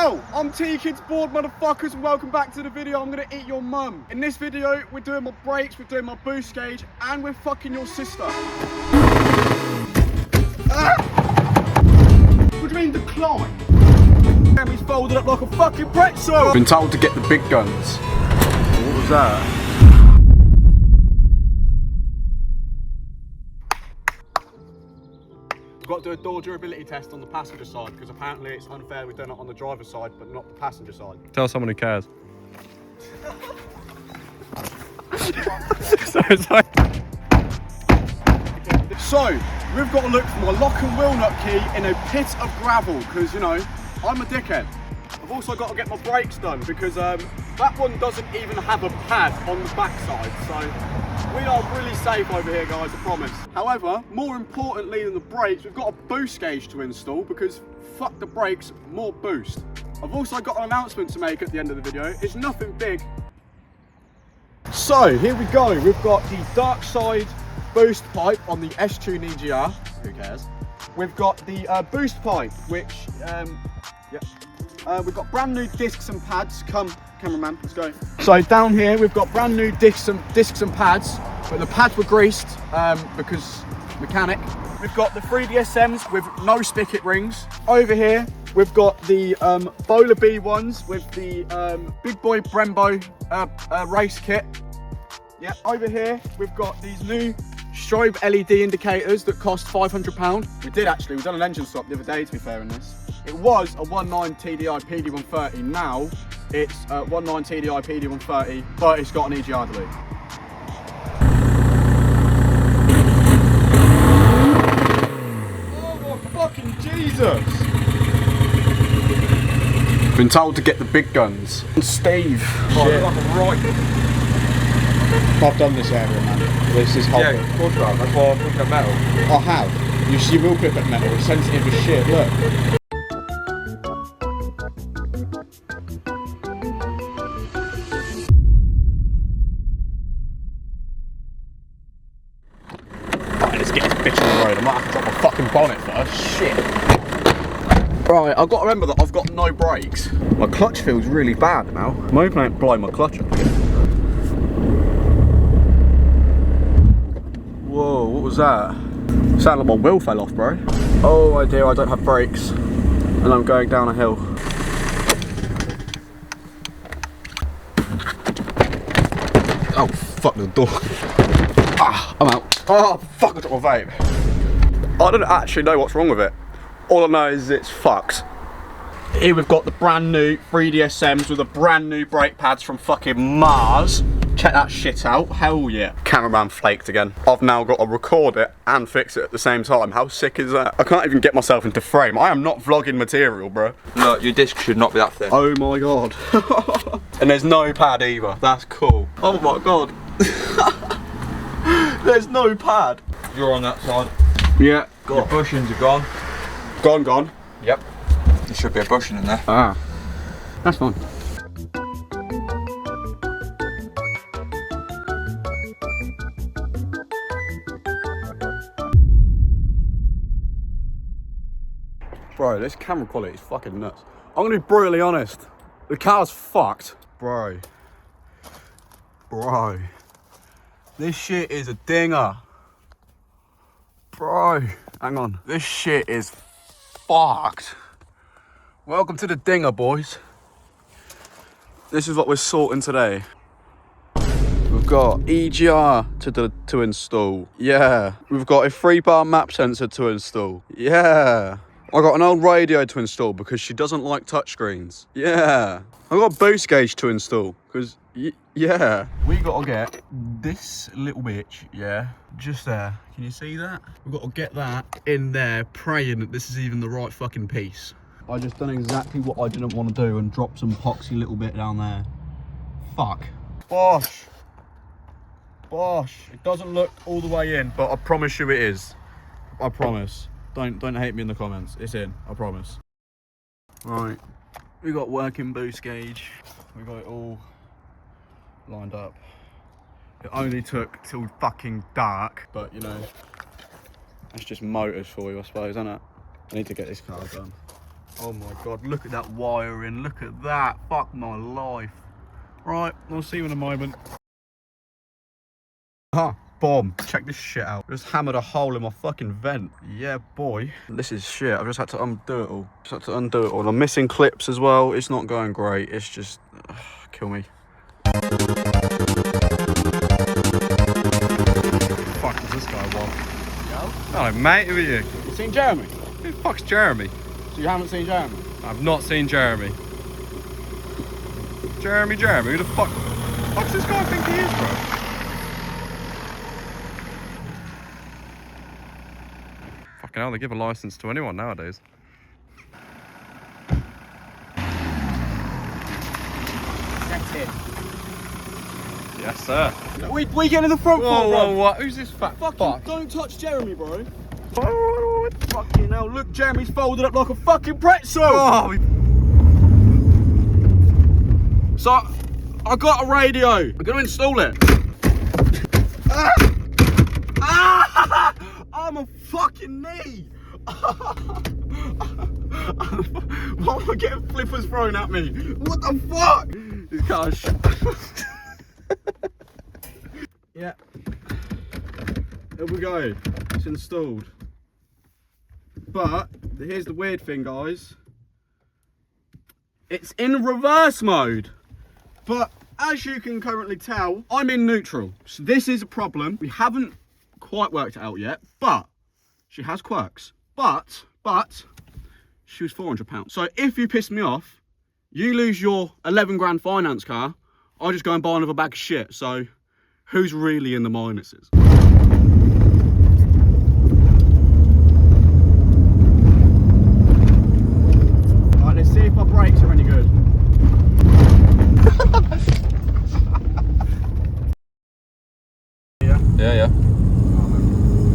Yo, I'm T-Kids Board motherfuckers and welcome back to the video. I'm gonna eat your mum. In this video, we're doing my brakes, we're doing my boost gauge, and we're fucking your sister. What do you mean decline? And he's folded up like a fucking pretzel. Been told to get the big guns. What was that? Got to do a door durability test on the passenger side because apparently it's unfair we've done it on the driver's side but not the passenger side. Tell someone who cares. So, we've got to look for my lock and wheel nut key in a pit of gravel because, you know, I'm a dickhead. I've also got to get my brakes done because that one doesn't even have a pad on the backside, so we are really safe over here, guys, I promise. However, more importantly than the brakes, we've got a boost gauge to install because fuck the brakes, more boost. I've also got an announcement to make at the end of the video. It's nothing big. So, here we go. We've got the dark side boost pipe on the S-Tune EGR. Who cares? We've got the boost pipe, which, we've got brand new discs and pads. Come, cameraman, let's go. So down here we've got brand new discs and pads, but the pads were greased because mechanic. We've got the 3DSMs with no spigot rings. Over here we've got the Bowler B ones with the Big Boy Brembo race kit. Yeah, over here we've got these new strobe LED indicators that cost £500. We've done an engine swap the other day, to be fair, in this. It was a 1.9 TDI PD130, now it's a 1.9 TDI PD130, but it's got an EGR delete. Oh my fucking Jesus! Been told to get the big guns. Steve. I've done this area, man. This is hot. Yeah, of course you have. That's why I'm picking up metal. I have. You will pick up metal. It's sensitive as shit. Look. Right, let's get this bitch on the road. I might have to drop my fucking bonnet first. Shit. Right, I've got to remember that I've got no brakes. My clutch feels really bad now. I'm hoping I don't blow my clutch up again. Whoa, what was that? Sounded like my wheel fell off, bro. Oh my dear, I don't have brakes. And I'm going down a hill. Oh, fuck the door. Ah, I'm out. Oh, fuck, I dropped my vape. I don't actually know what's wrong with it. All I know is it's fucked. Here we've got the brand new 3DSMs with the brand new brake pads from fucking Mars. Check that shit out, hell yeah. Cameraman flaked again. I've now got to record it and fix it at the same time. How sick is that? I can't even get myself into frame. I am not vlogging material, bro. No, your disc should not be that thin. Oh my god. And there's no pad either, that's cool. Oh my god. There's no pad. You're on that side. Yeah. Your bushings are gone. Gone? Yep. There should be a bushing in there. Ah. That's fine. Bro, this camera quality is fucking nuts. I'm gonna be brutally honest. The car's fucked. Bro. This shit is a dinger. Bro. Hang on. This shit is fucked. Welcome to the dinger, boys. This is what we're sorting today. We've got EGR to install. Yeah. We've got a 3-bar map sensor to install. Yeah. I got an old radio to install because she doesn't like touchscreens. Yeah. I got a boost gauge to install because, yeah. We got to get this little bitch, yeah, just there. Can you see that? We've got to get that in there, praying that this is even the right fucking piece. I just done exactly what I didn't want to do and dropped some poxy little bit down there. Fuck. Bosh. It doesn't look all the way in, but I promise you it is. I promise. Don't hate me in the comments. It's in, I promise. Right, we got working boost gauge. We got it all lined up. It only took till fucking dark, but you know, that's just motors for you, I suppose, isn't it? I need to get this car done. Oh my god, look at that wiring, look at that, fuck my life. Right, we'll see you in a moment. Huh, boom, check this shit out. Just hammered a hole in my fucking vent. Yeah, boy. This is shit, I've just had to undo it all. I'm missing clips as well, it's not going great, it's just, kill me. Fuck does this guy want? Hello mate, who are you? You seen Jeremy? Who the fuck's Jeremy? So you haven't seen Jeremy? I've not seen Jeremy. Jeremy, who the fuck does this guy think he is, bro? Fucking hell, they give a license to anyone nowadays. That's it. Yes, sir. We get in the front Whoa, for, bro. whoa, what? Who's this fat Fucking fuck? don't touch Jeremy, bro. Fucking hell, look, Jeremy's folded up like a fucking pretzel! Oh, So, I got a radio. I'm gonna install it. I'm a fucking knee. Why am I getting flippers thrown at me? What the fuck? This car's shit. Yeah. Here we go. It's installed. But here's the weird thing, guys. It's in reverse mode. But as you can currently tell, I'm in neutral. So this is a problem. We haven't quite worked it out yet, but she has quirks. But she was £400. So if you piss me off, you lose your 11 grand finance car, I'll just go and buy another bag of shit. So who's really in the minuses? Right, let's see if my brakes are any good. yeah.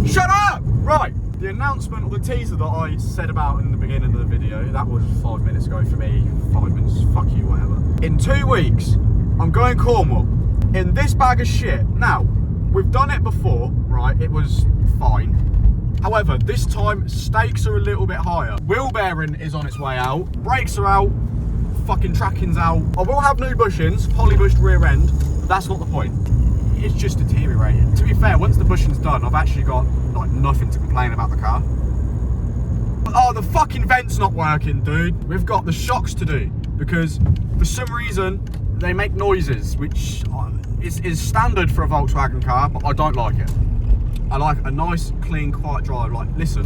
Shut up! Right, the announcement or the teaser that I said about in the beginning of the video, that was 5 minutes ago for me. 5 minutes, fuck you, whatever. In 2 weeks, I'm going Cornwall in this bag of shit. Now, we've done it before, right? It was fine. However, this time, stakes are a little bit higher. Wheel bearing is on its way out. Brakes are out. Fucking tracking's out. I will have new bushings, polybushed rear end. But that's not the point. It's just deteriorating. To be fair, once the bushing's done, I've actually got like nothing to complain about the car. Oh, the fucking vent's not working, dude. We've got the shocks to do because for some reason they make noises, which is standard for a Volkswagen car, but I don't like it. I like a nice, clean, quiet drive. Like, listen.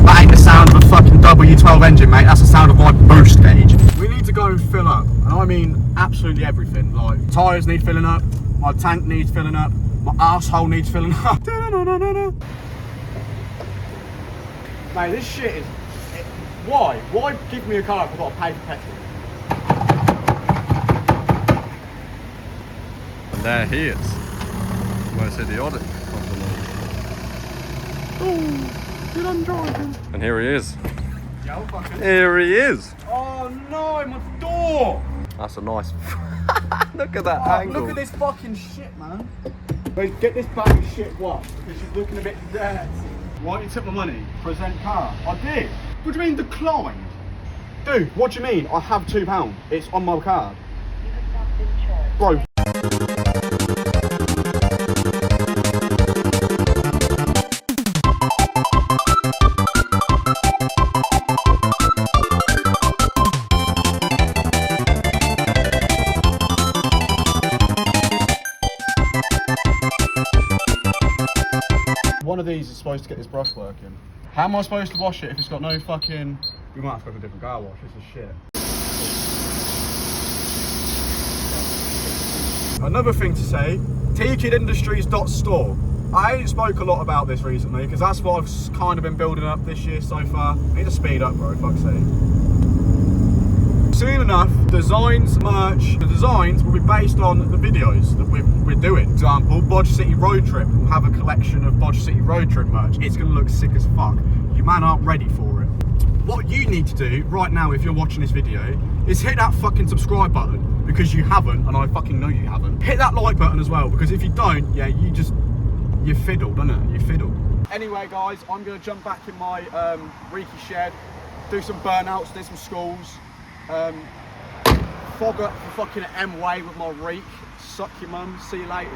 That ain't the sound of a fucking W12 engine, mate. That's the sound of my boost gauge. We need to go and fill up, and I mean absolutely everything. Like, tyres need filling up, my tank needs filling up, my arsehole needs filling up. Mate, this shit is... Why? Why give me a car if I've got to pay for petrol? And there he is. Most idiotic of them all. Oh, did I'm driving. And here he is. Yo, fucking... Here he is. Oh no, my door! That's a nice... Look at that Oh, angle. look at this fucking shit, man. Wait, get this bag of shit washed because she's looking a bit dirty. Why you took my money? Present car. I did. What do you mean declined? Dude, what do you mean? I have £2. It's on my card. You have not been charged. Bro. One of these is supposed to get this brush working. How am I supposed to wash it if it's got no fucking... We might have to go to a different car wash, this is shit. Another thing to say, tkidindustries.store. I ain't spoke a lot about this recently because that's what I've kind of been building up this year so far. I need to speed up, bro, fuck's sake. Soon enough, designs, merch, the designs will be based on the videos that we're doing. For example, BODGE City Road Trip will have a collection of BODGE City Road Trip merch. It's going to look sick as fuck. You man aren't ready for it. What you need to do right now if you're watching this video is hit that fucking subscribe button because you haven't, and I fucking know you haven't. Hit that like button as well because if you don't, yeah, you fiddled, innit? You fiddled. Anyway, guys, I'm gonna jump back in my Reeky shed, do some burnouts, do some schools, fog up the fucking M-way with my reek. Suck your mum. See you later.